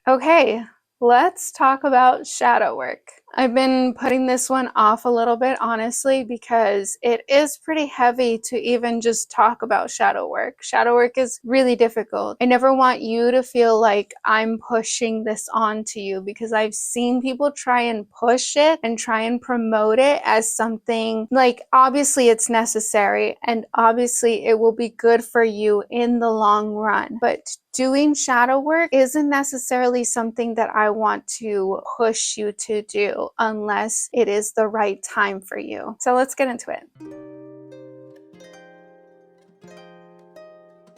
Okay, let's talk about shadow work. I've been putting this one off a little bit, honestly, because it is pretty heavy to even just talk about shadow work. Shadow work is really difficult. I never want you to feel like I'm pushing this onto you, because I've seen people try and push it and try and promote it as something like, obviously it's necessary and obviously it will be good for you in the long run, but doing shadow work isn't necessarily something that I want to push you to do unless it is the right time for you. So let's get into it.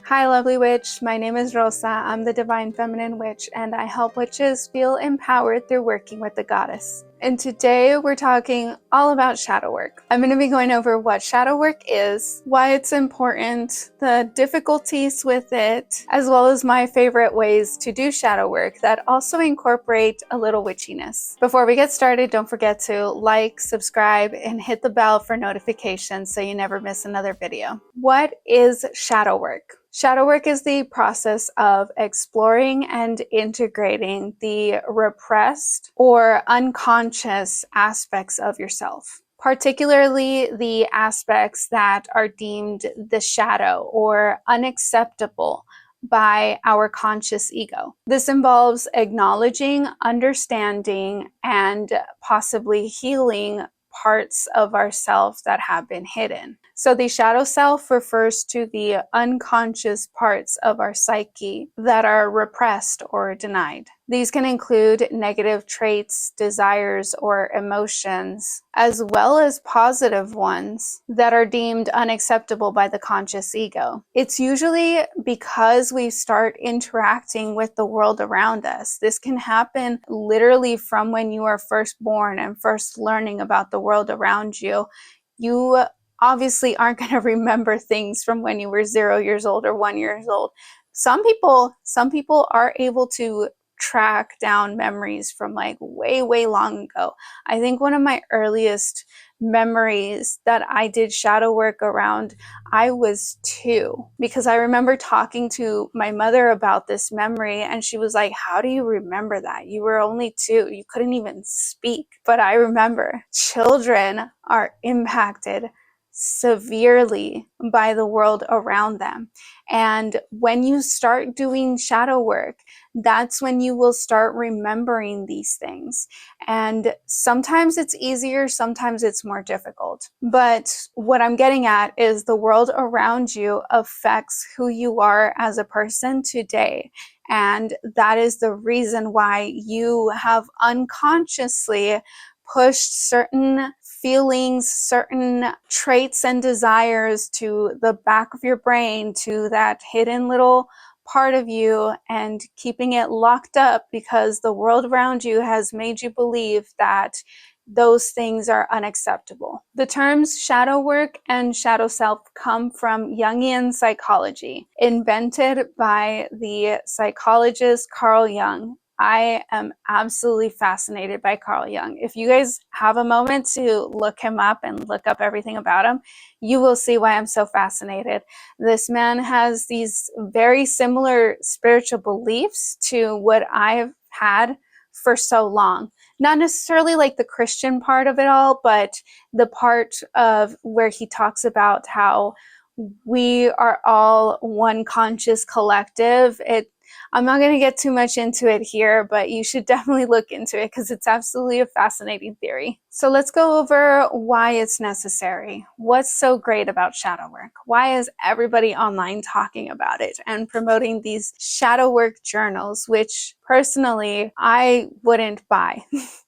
Hi, lovely witch. My name is Rosa. I'm the Divine Feminine Witch, and I help witches feel empowered through working with the goddess. And today we're talking all about shadow work. I'm going to be going over what shadow work is, why it's important, the difficulties with it, as well as my favorite ways to do shadow work that also incorporate a little witchiness. Before we get started, don't forget to like, subscribe, and hit the bell for notifications so you never miss another video. What is shadow work? Shadow work is the process of exploring and integrating the repressed or unconscious aspects of yourself, particularly the aspects that are deemed the shadow or unacceptable by our conscious ego. This involves acknowledging, understanding, and possibly healing parts of ourself that have been hidden. So the shadow self refers to the unconscious parts of our psyche that are repressed or denied. These can include negative traits, desires, or emotions, as well as positive ones that are deemed unacceptable by the conscious ego. It's usually because we start interacting with the world around us. This can happen literally from when you are first born and first learning about the world around you. You obviously aren't going to remember things from when you were 0 years old or 1 year old. Some people are able to track down memories from like way long ago. I think one of my earliest memories that I did shadow work around, I was 2, because I remember talking to my mother about this memory and she was like, how do you remember that? You were only 2, you couldn't even speak. But I remember children are impacted severely by the world around them. And when you start doing shadow work, that's when you will start remembering these things. And sometimes it's easier, sometimes it's more difficult. But what I'm getting at is the world around you affects who you are as a person today. And that is the reason why you have unconsciously pushed certain feelings, certain traits and desires to the back of your brain, to that hidden little part of you, and keeping it locked up because the world around you has made you believe that those things are unacceptable. The terms shadow work and shadow self come from Jungian psychology, invented by the psychologist Carl Jung. I am absolutely fascinated by Carl Jung. If you guys have a moment to look him up and look up everything about him, you will see why I'm so fascinated. This man has these very similar spiritual beliefs to what I've had for so long. Not necessarily like the Christian part of it all, but the part of where he talks about how we are all one conscious collective. I'm not going to get too much into it here, but you should definitely look into it because it's absolutely a fascinating theory. So let's go over why it's necessary. What's so great about shadow work? Why is everybody online talking about it and promoting these shadow work journals, which personally I wouldn't buy?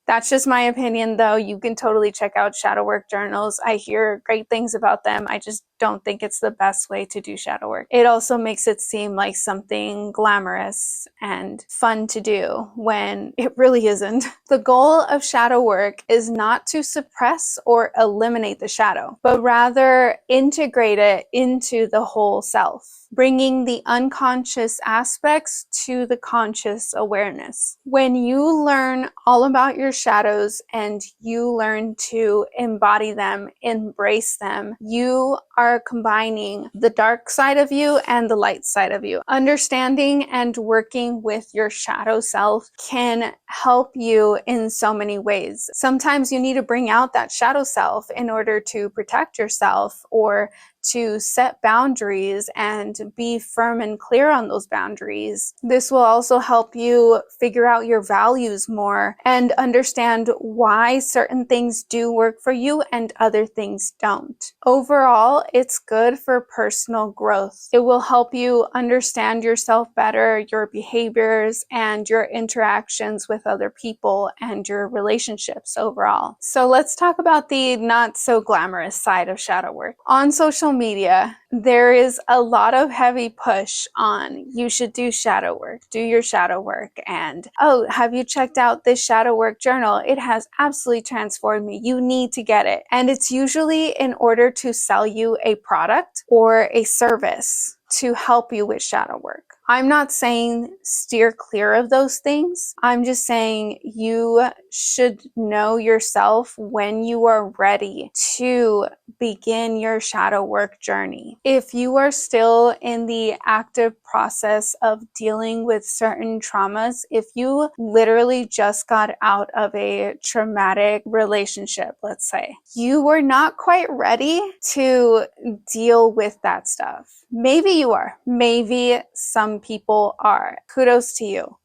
That's just my opinion, though. You can totally check out shadow work journals. I hear great things about them. I just don't think it's the best way to do shadow work. It also makes it seem like something glamorous and fun to do when it really isn't. The goal of shadow work is not to suppress or eliminate the shadow, but rather integrate it into the whole self. bringing the unconscious aspects to the conscious awareness. When you learn all about your shadows and you learn to embody them, embrace them, you are combining the dark side of you and the light side of you. Understanding and working with your shadow self can help you in so many ways. Sometimes you need to bring out that shadow self in order to protect yourself or to set boundaries and be firm and clear on those boundaries. This will also help you figure out your values more and understand why certain things do work for you and other things don't. Overall, it's good for personal growth. It will help you understand yourself better, your behaviors, and your interactions with other people and your relationships overall. So let's talk about the not so glamorous side of shadow work. On social media, there is a lot of heavy push on you should do shadow work, do your shadow work, and oh, have you checked out this shadow work journal? It has absolutely transformed me. You need to get it. And it's usually in order to sell you a product or a service to help you with shadow work. I'm not saying steer clear of those things. I'm just saying you should know yourself when you are ready to begin your shadow work journey. If you are still in the active process of dealing with certain traumas, if you literally just got out of a traumatic relationship, let's say, you were not quite ready to deal with that stuff. Maybe you are. Maybe some people are. Kudos to you.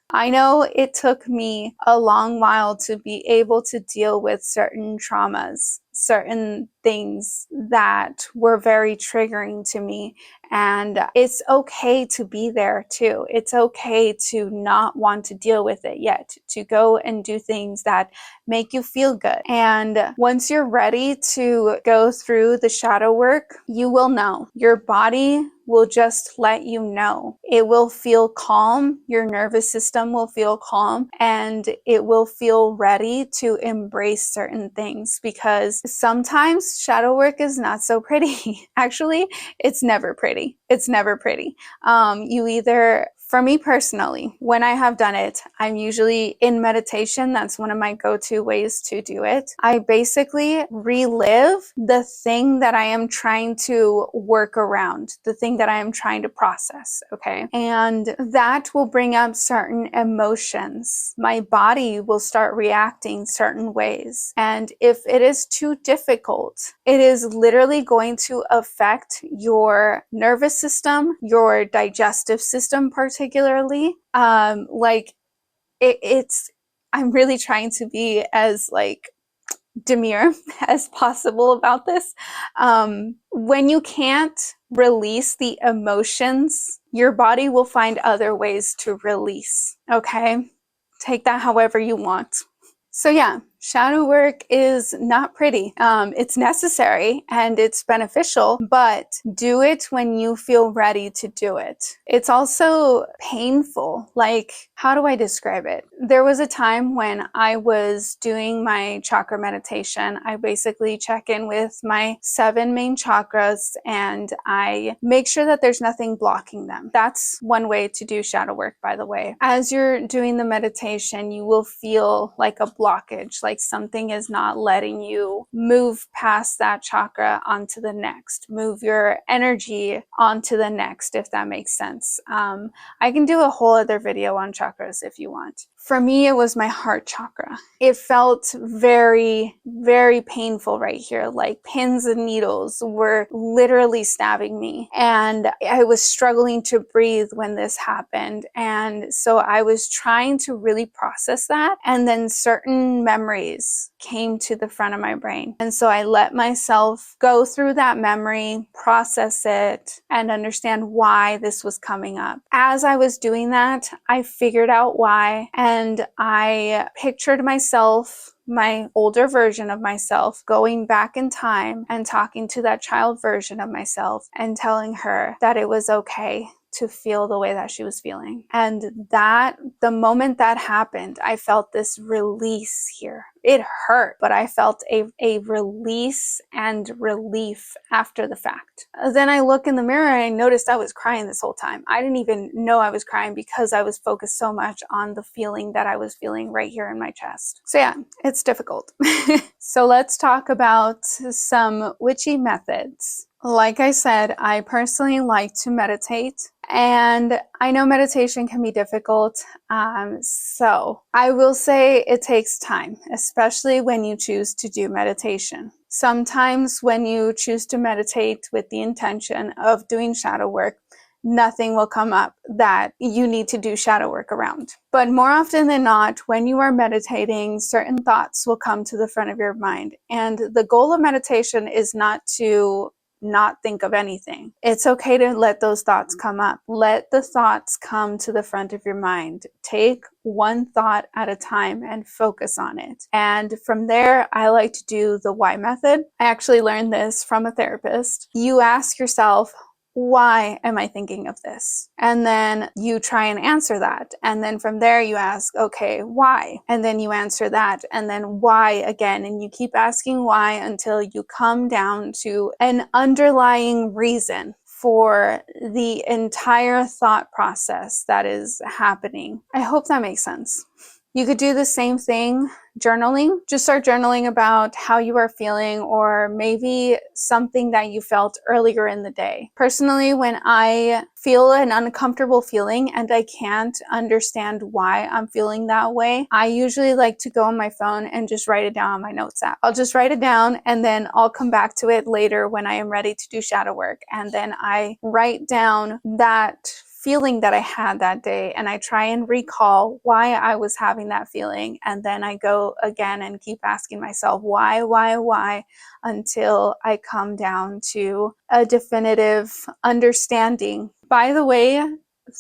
I know it took me a long while to be able to deal with certain traumas, certain things that were very triggering to me. And it's okay to be there too. It's okay to not want to deal with it yet, to go and do things that make you feel good. And once you're ready to go through the shadow work, you will know. Your body will just let you know. It will feel calm. Your nervous system will feel calm, and it will feel ready to embrace certain things, because sometimes shadow work is not so pretty. Actually, it's never pretty. It's never pretty. You either, for me personally, when I have done it, I'm usually in meditation. That's one of my go-to ways to do it. I basically relive the thing that I am trying to work around, the thing that I am trying to process, okay? And that will bring up certain emotions. My body will start reacting certain ways. And if it is too difficult, it is literally going to affect your nervous system, your digestive system particularly. I'm really trying to be as demure as possible about this. When you can't release the emotions, your body will find other ways to release, okay? Take that however you want. So yeah, shadow work is not pretty. It's necessary and it's beneficial, but do it when you feel ready to do it. It's also painful. How do I describe it? There was a time when I was doing my chakra meditation. I basically check in with my 7 main chakras and I make sure that there's nothing blocking them. That's one way to do shadow work, by the way. As you're doing the meditation, you will feel like a blockage, like something is not letting you move past that chakra onto the next, move your energy onto the next, if that makes sense. I can do a whole other video on chakras if you want. For me, it was my heart chakra. It felt very, very painful right here. Like pins and needles were literally stabbing me. And I was struggling to breathe when this happened. And so I was trying to really process that. And then certain memories came to the front of my brain. And so I let myself go through that memory, process it, and understand why this was coming up. As I was doing that, I figured out why. And I pictured myself, my older version of myself, going back in time and talking to that child version of myself and telling her that it was okay to feel the way that she was feeling. And that the moment that happened, I felt this release here. It hurt, but I felt a release and relief after the fact. Then I look in the mirror and I noticed I was crying this whole time. I didn't even know I was crying because I was focused so much on the feeling that I was feeling right here in my chest. So yeah, it's difficult. So let's talk about some witchy methods. Like I said, I personally like to meditate, and I know meditation can be difficult. So I will say it takes time, especially when you choose to do meditation. Sometimes when you choose to meditate with the intention of doing shadow work, nothing will come up that you need to do shadow work around. But more often than not, when you are meditating, certain thoughts will come to the front of your mind. And the goal of meditation is not to not think of anything. It's okay to let those thoughts come up. Let the thoughts come to the front of your mind. Take one thought at a time and focus on it. And from there, I like to do the why method. I actually learned this from a therapist. You ask yourself, why am I thinking of this? And then you try and answer that. And then from there you ask, okay, why? And then you answer that. And then why again? And you keep asking why until you come down to an underlying reason for the entire thought process that is happening. I hope that makes sense. You could do the same thing journaling. Just start journaling about how you are feeling, or maybe something that you felt earlier in the day. Personally, when I feel an uncomfortable feeling and I can't understand why I'm feeling that way, I usually like to go on my phone and just write it down on my notes app. I'll just write it down and then I'll come back to it later when I am ready to do shadow work. And then I write down that feeling that I had that day, and I try and recall why I was having that feeling, and then I go again and keep asking myself why until I come down to a definitive understanding. By the way,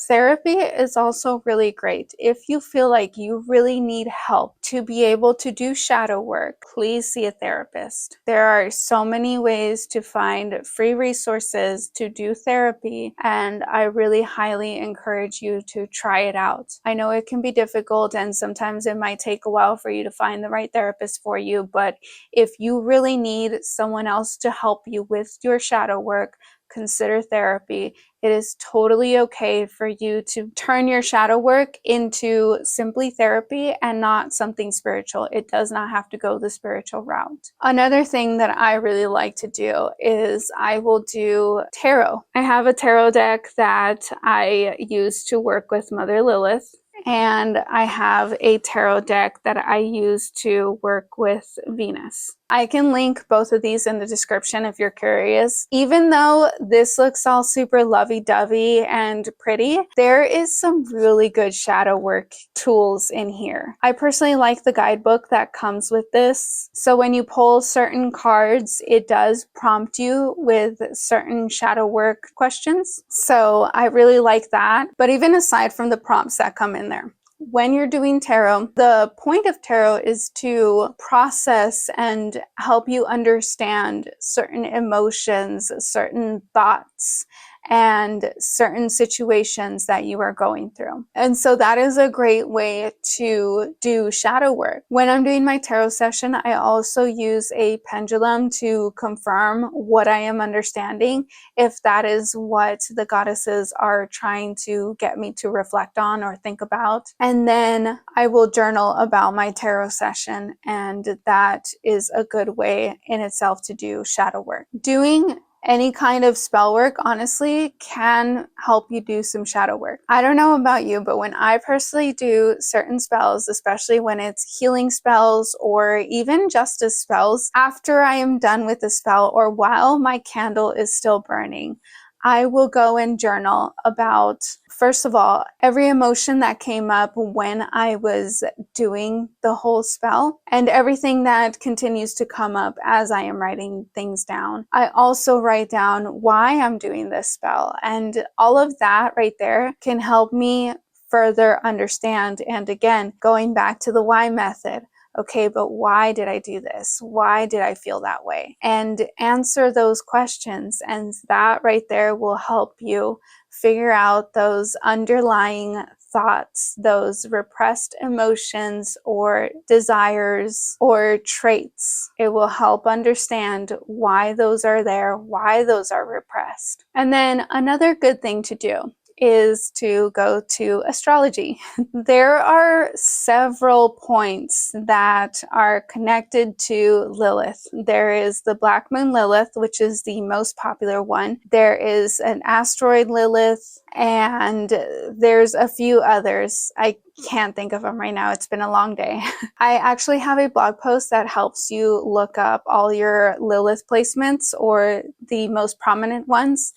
therapy is also really great. If you feel like you really need help to be able to do shadow work, please see a therapist. There are so many ways to find free resources to do therapy, and I really highly encourage you to try it out. I know it can be difficult and sometimes it might take a while for you to find the right therapist for you, but if you really need someone else to help you with your shadow work, consider therapy. It is totally okay for you to turn your shadow work into simply therapy and not something spiritual. It does not have to go the spiritual route. Another thing that I really like to do is I will do tarot. I have a tarot deck that I use to work with Mother Lilith, and I have a tarot deck that I use to work with Venus. I can link both of these in the description if you're curious. Even though this looks all super lovey-dovey and pretty, there is some really good shadow work tools in here. I personally like the guidebook that comes with this. So when you pull certain cards, it does prompt you with certain shadow work questions. So I really like that. But even aside from the prompts that come in there, when you're doing tarot, the point of tarot is to process and help you understand certain emotions, certain thoughts, and certain situations that you are going through. And so that is a great way to do shadow work. When I'm doing my tarot session, I also use a pendulum to confirm what I am understanding, if that is what the goddesses are trying to get me to reflect on or think about. And then I will journal about my tarot session, and that is a good way in itself to do shadow work. Doing any kind of spell work, honestly, can help you do some shadow work. I don't know about you, but when I personally do certain spells, especially when it's healing spells or even justice spells, after I am done with the spell or while my candle is still burning, I will go and journal about, first of all, every emotion that came up when I was doing the whole spell, and everything that continues to come up as I am writing things down. I also write down why I'm doing this spell, and all of that right there can help me further understand. And again, going back to the why method, okay, but why did I do this? Why did I feel that way? And answer those questions. And that right there will help you figure out those underlying thoughts, those repressed emotions or desires or traits. It will help understand why those are there, why those are repressed. And then another good thing to do is to go to astrology. There are several points that are connected to Lilith. There is the Black Moon Lilith, which is the most popular one. There is an asteroid Lilith, and there's a few others. I can't think of them right now. It's been a long day. I actually have a blog post that helps you look up all your Lilith placements, or the most prominent ones.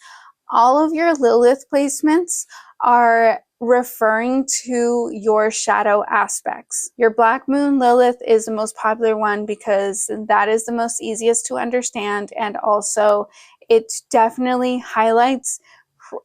All of your Lilith placements are referring to your shadow aspects. Your Black Moon Lilith is the most popular one because that is the most easiest to understand, and also it definitely highlights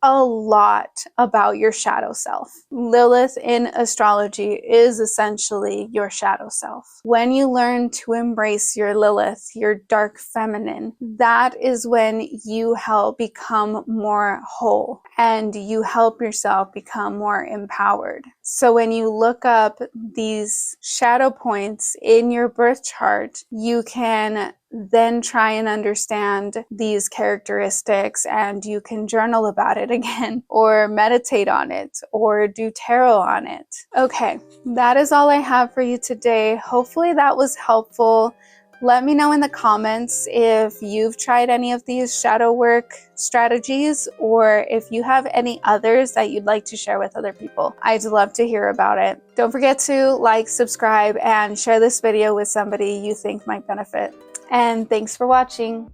a lot about your shadow self. Lilith in astrology is essentially your shadow self. When you learn to embrace your Lilith, your dark feminine, that is when you help become more whole and you help yourself become more empowered. So when you look up these shadow points in your birth chart, you can then try and understand these characteristics, and you can journal about it again, or meditate on it, or do tarot on it. Okay, that is all I have for you today. Hopefully that was helpful. Let me know in the comments if you've tried any of these shadow work strategies, or if you have any others that you'd like to share with other people. I'd love to hear about it. Don't forget to like, subscribe, and share this video with somebody you think might benefit. And thanks for watching.